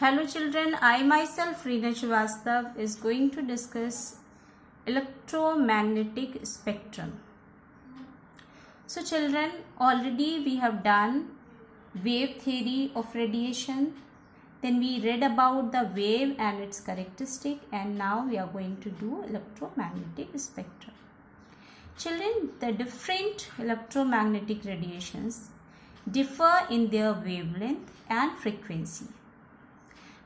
Hello children, I myself Reena Srivastav is going to discuss electromagnetic spectrum. So children, already we have done wave theory of radiation, then we read about the wave and its characteristic, and now we are going to do electromagnetic spectrum. Children, the different electromagnetic radiations differ in their wavelength and frequency,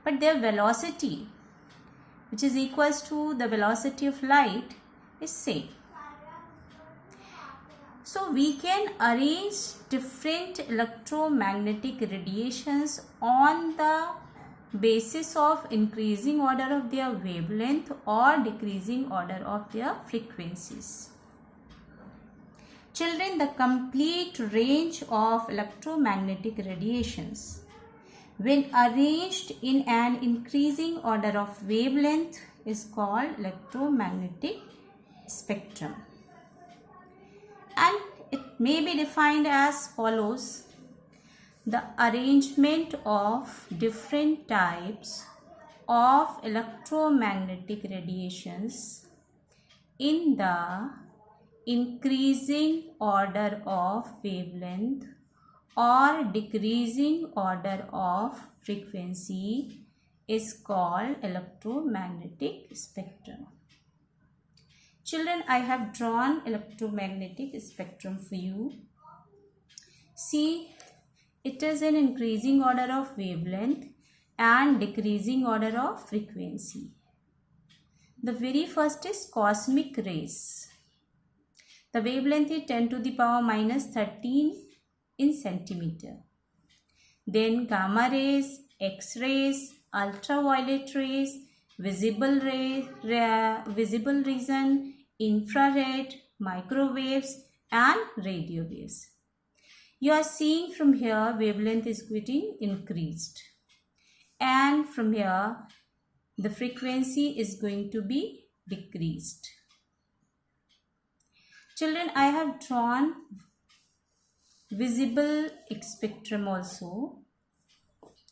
but their velocity, which is equals to the velocity of light, is same. So we can arrange different electromagnetic radiations on the basis of increasing order of their wavelength or decreasing order of their frequencies. Children, the complete range of electromagnetic radiations, when arranged in an increasing order of wavelength, is called electromagnetic spectrum. And it may be defined as follows: the arrangement of different types of electromagnetic radiations in the increasing order of wavelength or decreasing order of frequency is called electromagnetic spectrum. Children, I have drawn electromagnetic spectrum for you. See, it is an increasing order of wavelength and decreasing order of frequency. The very first is cosmic rays. The wavelength is 10 to the power minus 13 in centimeter. Then gamma rays, X-rays, ultraviolet rays, visible region, infrared, microwaves and radio waves. You are seeing from here wavelength is getting increased, and from here the frequency is going to be decreased. Children, I have drawn visible spectrum also.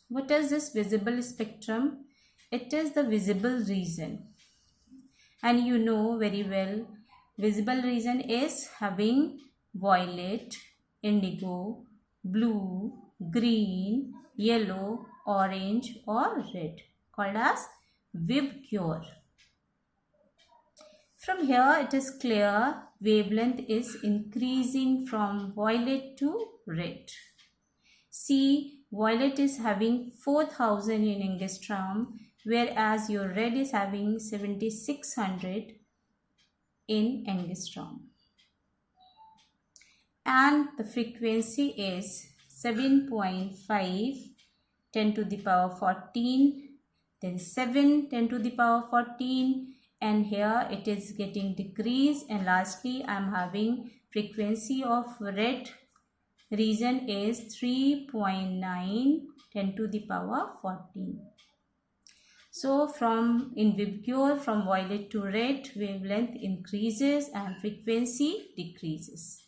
What is this visible spectrum? It is the visible region, and you know very well visible region is having violet, indigo, blue, green, yellow, orange or red, called as VIBGYOR. From here it is clear wavelength is increasing from violet to red. See, violet is having 4000 in angstrom, whereas your red is having 7600 in angstrom. And the frequency is 7.5 10 to the power 14, then 7 10 to the power 14, and here it is getting decreased, and lastly I am having frequency of red region is 3.9 10 to the power 14. So from in VIBGYOR, from violet to red, wavelength increases and frequency decreases.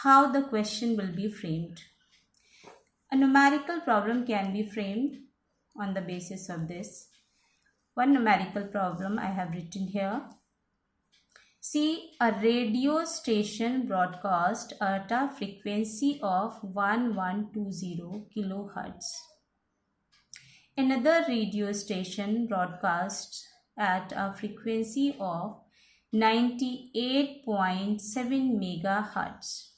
How the question will be framed? A numerical problem can be framed on the basis of this. One numerical problem I have written here. See, a radio station broadcast at a frequency of 1120 kilohertz. Another radio station broadcasts at a frequency of 98.7 megahertz.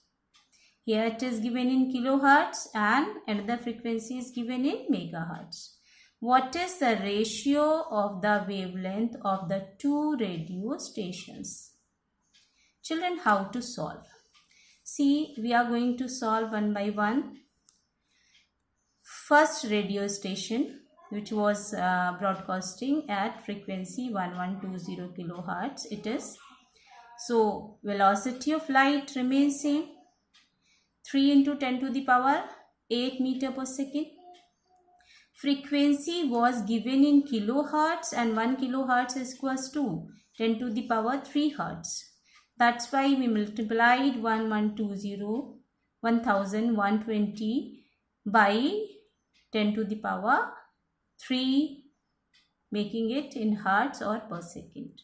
Here it is given in kilohertz and another frequency is given in megahertz. What is the ratio of the wavelength of the two radio stations? Children, how to solve? See, we are going to solve one by one. First radio station, which was broadcasting at frequency 1120 kilohertz, it is. So, velocity of light remains same. 3 into 10 to the power 8 meter per second. Frequency was given in kilohertz, and 1 kilohertz is equals to 10 to the power 3 hertz. That's why we multiplied 1120 by 10 to the power 3, making it in hertz or per second.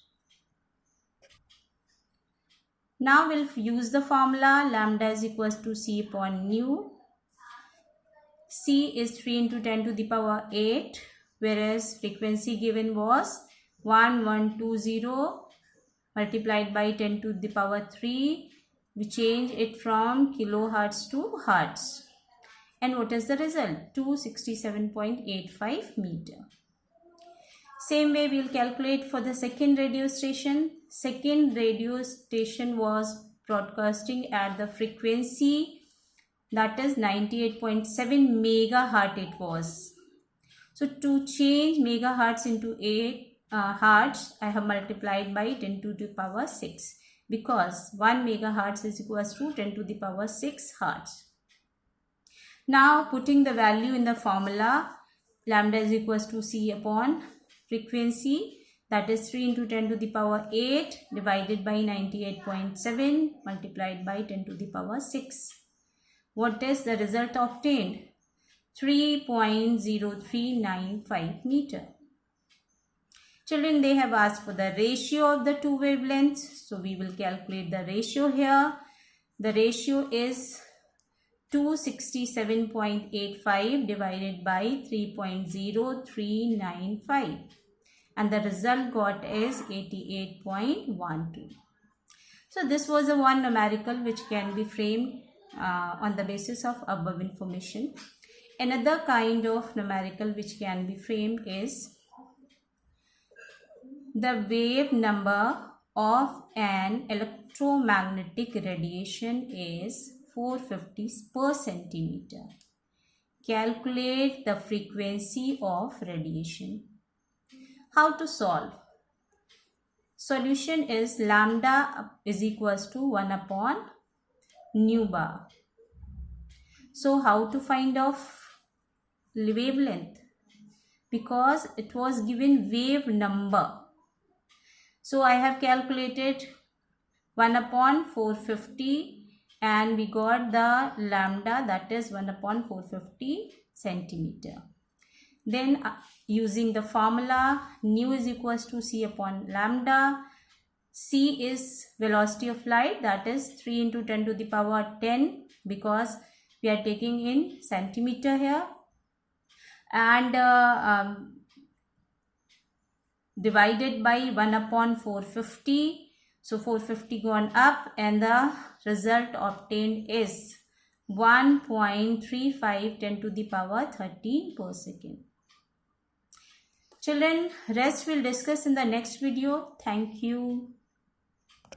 Now we'll use the formula lambda is equals to C upon nu. C is 3 into 10 to the power 8, whereas frequency given was 1120 multiplied by 10 to the power 3. We change it from kilohertz to hertz. And what is the result? 267.85 meter. Same way we will calculate for the second radio station. Second radio station was broadcasting at the frequency that is 98.7 megahertz it was. So to change megahertz into 8 hertz, I have multiplied by 10 to the power 6 because 1 megahertz is equals to 10 to the power 6 hertz. Now putting the value in the formula, lambda is equals to C upon frequency, that is 3 into 10 to the power 8 divided by 98.7 multiplied by 10 to the power 6. What is the result obtained? 3.0395 meter. Children, they have asked for the ratio of the two wavelengths. So we will calculate the ratio here. The ratio is 267.85 divided by 3.0395. And the result got is 88.12. So this was the one numerical which can be framed on the basis of above information. Another kind of numerical which can be framed is the wave number of an electromagnetic radiation is 450 per centimeter. Calculate the frequency of radiation. How to solve? Solution is lambda is equals to 1 upon nu bar. So how to find off wavelength? Because it was given wave number. So I have calculated 1 upon 450 and we got the lambda, that is 1 upon 450 centimeter. Then using the formula, nu is equals to C upon lambda. C is velocity of light, that is 3 into 10 to the power 10 because we are taking in centimeter here. And divided by 1 upon 450. So 450 gone up and the result obtained is 1.35 10 to the power 13 per second. Children, rest we'll discuss in the next video. Thank you.